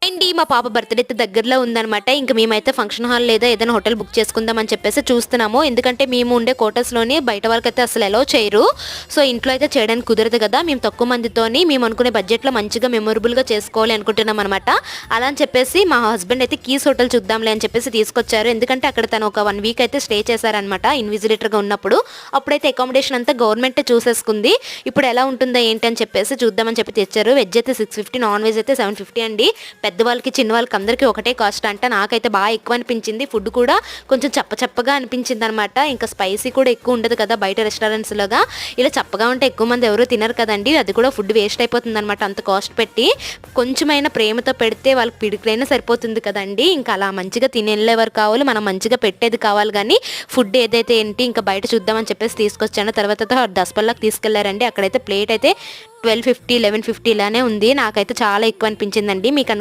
అండి మా పాప బర్త్‌డే అయితే దగ్గరలో ఉందనమాట. ఇంక మేమైతే ఫంక్షన్ హాల్ లేదా ఏదైనా హోటల్ బుక్ చేసుకుందాం అని చెప్పేసి చూస్తున్నాము. ఎందుకంటే మేము ఉండే క్వార్టర్స్‌లోని బయట వాళ్ళకైతే అసలు అలౌ చేయరు. సో, ఇంట్లో అయితే చేయడానికి కుదరదు కదా! మేము తక్కువ మందితోని మేము అనుకునే బడ్జెట్‌లో మంచిగా మెమరబుల్‌గా చేసుకోవాలి అనుకుంటున్నామనమాట. అలా అని చెప్పేసి మా హస్బెండ్ అయితే కీస్ హోటల్ చూద్దాంలే అని చెప్పేసి తీసుకొచ్చారు. ఎందుకంటే అక్కడ తను ఒక 1 వీక్ అయితే స్టే చేశారనమాట ఇన్విజిలేటర్‌గా ఉన్నప్పుడు. అప్పుడైతే అకామిడేషన్ అంతా గవర్నమెంటే చూసేసుకుంది. ఇప్పుడు ఎలా ఉంటుందో ఏంటి అని చెప్పేసి చూద్దామని చెప్పి తెచ్చారు. వెజ్ అయితే 650, నాన్ వెజ్ అయితే 750 అండి. పెద్దవాళ్ళకి, చిన్నవాళ్ళకి అందరికీ ఒకటే కాస్ట్ అంట. నాకైతే బాగా ఎక్కువ అనిపించింది. ఫుడ్ కూడా కొంచెం చప్పగా అనిపించిందనమాట. ఇంకా స్పైసీ కూడా ఎక్కువ ఉండదు కదా బయట రెస్టారెంట్స్‌లాగా. ఇలా చప్పగా ఉంటే ఎక్కువ మంది ఎవరు తినరు కదండీ. అది కూడా ఫుడ్ వేస్ట్ అయిపోతుందనమాట అంత కాస్ట్ పెట్టి. కొంచెమైనా ప్రేమతో పెడితే వాళ్ళకి పిడికిలైనా సరిపోతుంది కదండీ. ఇంకా అలా మంచిగా తినేళ్ళేవారు కావాలి. మనం మంచిగా పెట్టేది కావాలి గానీ, ఫుడ్ ఏదైతే ఏంటి ఇంకా బయట చూద్దామని చెప్పేసి తీసుకొచ్చాను. తర్వాత దసపల్లాకి తీసుకెళ్లారండి. అక్కడైతే ప్లేట్ అయితే 1250, 1150 ఇలానే ఉంది. నాకైతే చాలా ఎక్కువ అనిపించిందండి. మీకు